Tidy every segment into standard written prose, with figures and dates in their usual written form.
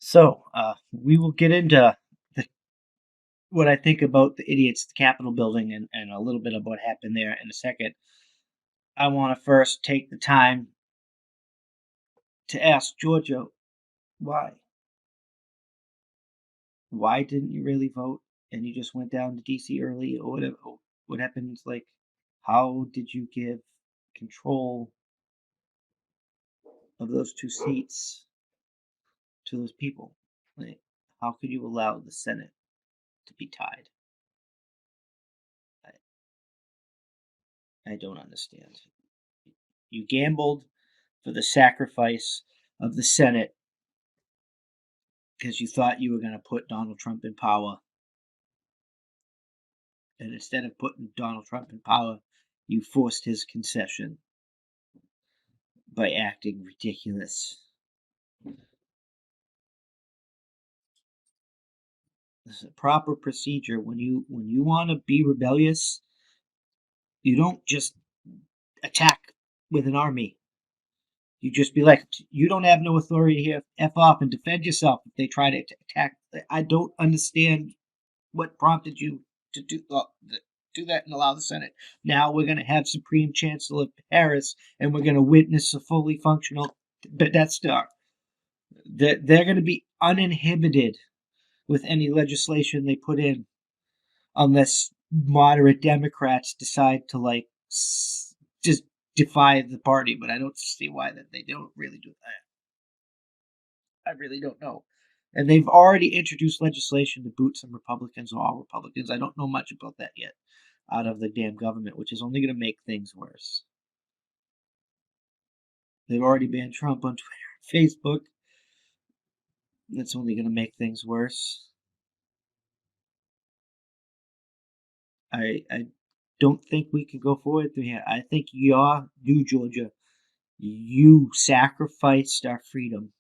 So, we will get into the, what I think about the idiots at the Capitol building and a little bit of what happened there in a second. I want to first take the time to ask Georgia why. Why didn't you really vote and you just went down to DC early or whatever? What happened? Like, how did you give control of those two seats to those people? Like, how could you allow the Senate to be tied? I don't understand. You gambled for the sacrifice of the Senate because you thought you were going to put Donald Trump in power. And instead of putting Donald Trump in power, you forced his concession by acting ridiculous. This is a proper procedure. When you want to be rebellious, you don't just attack with an army. You just be like, you don't have no authority here. F off and defend yourself if they try to attack. I don't understand what prompted you to do that and allow the Senate. Now we're going to have Supreme Chancellor Harris, and we're going to witness a fully functional Death Star. They're going to be uninhibited with any legislation they put in, unless moderate Democrats decide to just defy the party. But I don't see why that they don't really do that. I really don't know. And they've already introduced legislation to boot some Republicans or all Republicans. I don't know much about that yet out of the damn government, which is only going to make things worse. They've already banned Trump on Twitter and Facebook. That's only going to make things worse. I don't think we can go forward through here. I think you, Georgia, you sacrificed our freedom.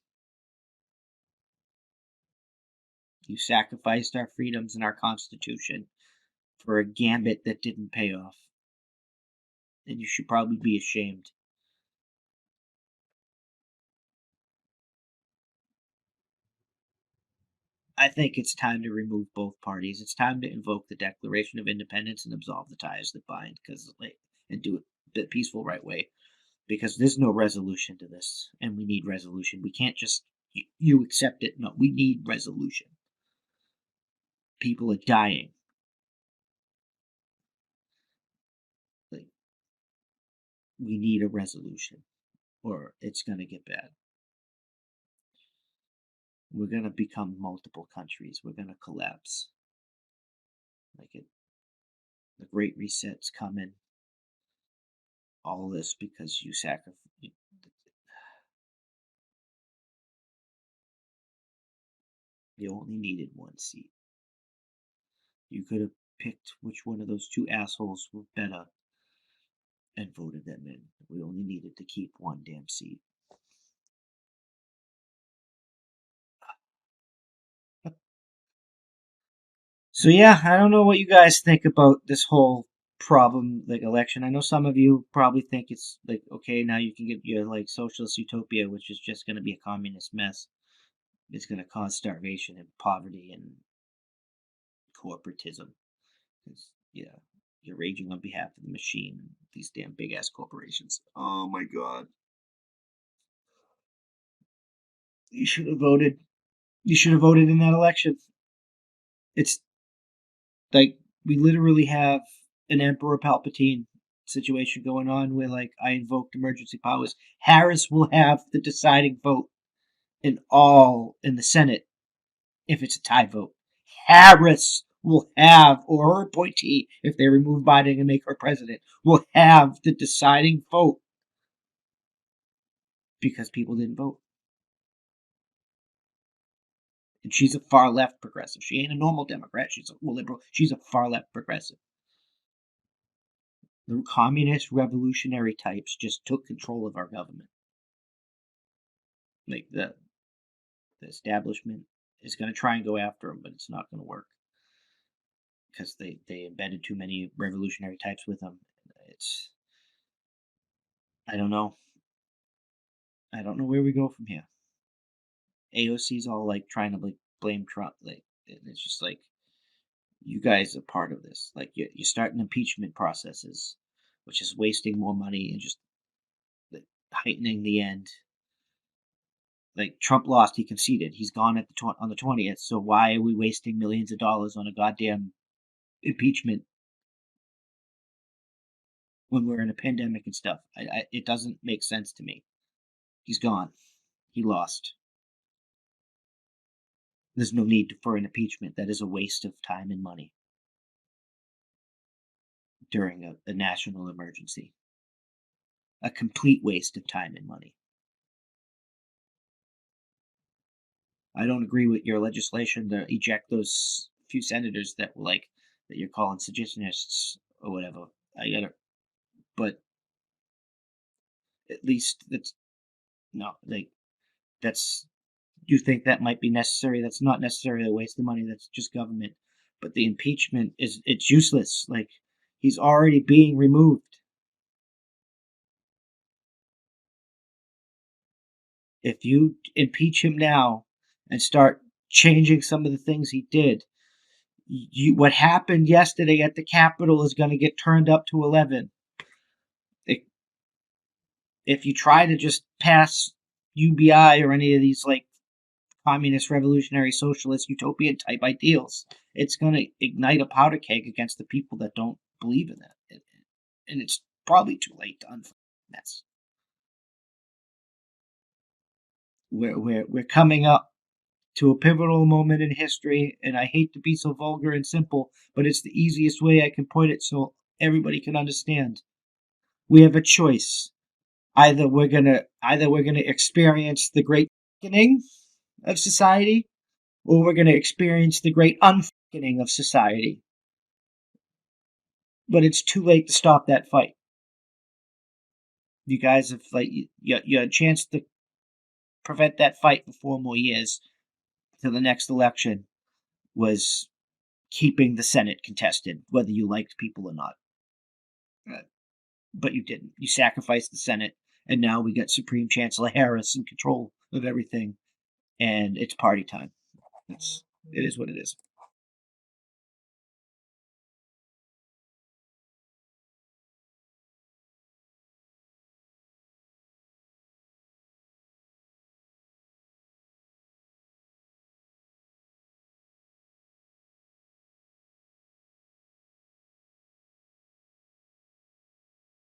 You sacrificed our freedoms and our Constitution for a gambit that didn't pay off. And you should probably be ashamed. I think it's time to remove both parties. It's time to invoke the Declaration of Independence and absolve the ties that bind, and do it the peaceful right way. Because there's no resolution to this, and we need resolution. We can't just you accept it. No, we need resolution. People are dying. Like, we need a resolution, or it's gonna get bad. We're gonna become multiple countries. We're gonna collapse. The Great Reset's coming. All this because you sacrificed. You only needed one seat. You could have picked which one of those two assholes were better and voted them in. We only needed to keep one damn seat. So yeah, I don't know what you guys think about this whole problem, like election. I know some of you probably think it's like, okay, now you can get your like socialist utopia, which is just going to be a communist mess. It's going to cause starvation and poverty and corporatism. Yeah, you're raging on behalf of the machine. These damn big ass corporations. Oh my god. You should have voted. You should have voted in that election. It's like we literally have an Emperor Palpatine situation going on where like I invoked emergency powers. Harris will have the deciding vote in the Senate if it's a tie vote. Harris will have, or her appointee, if they remove Biden and make her president, will have the deciding vote because people didn't vote. And she's a far left progressive. She ain't a normal Democrat. She's a liberal. She's a far left progressive. The communist revolutionary types just took control of our government. Like the establishment is going to try and go after them, but it's not going to work because they embedded too many revolutionary types with them. It's I don't know. I don't know where we go from here. AOC's all like trying to like blame Trump, like, and it's just like you guys are part of this. Like you're starting impeachment processes, which is wasting more money and just like, heightening the end. Like Trump lost, he conceded. He's gone at on the 20th. So why are we wasting millions of dollars on a goddamn impeachment when we're in a pandemic and stuff? It doesn't make sense to me. He's gone. He lost. There's no need for an impeachment. That is a waste of time and money during a national emergency. A complete waste of time and money. I don't agree with your legislation to eject those few senators that were like that you're calling seditionists or whatever. I get it, but at least it's no like that's you think that might be necessary. That's not necessarily a waste of money. That's just government. But the impeachment it's useless. Like he's already being removed. If you impeach him now and start changing some of the things he did, what happened yesterday at the Capitol is going to get turned up to 11. If you try to just pass UBI or any of these like communist, revolutionary, socialist, utopian type ideals, it's going to ignite a powder keg against the people that don't believe in that. And it's probably too late to unfund that. We're coming up to a pivotal moment in history, and I hate to be so vulgar and simple, but it's the easiest way I can put it so everybody can understand. We have a choice. Either we're gonna experience the great awakening of society, or we're gonna experience the great unfucking of society. But it's too late to stop that fight. You guys have like you had a chance to prevent that fight for 4 more years to the next election was keeping the Senate contested, whether you liked people or not. But you didn't. You sacrificed the Senate, and now we got Supreme Chancellor Harris in control of everything, and it's party time. It is what it is.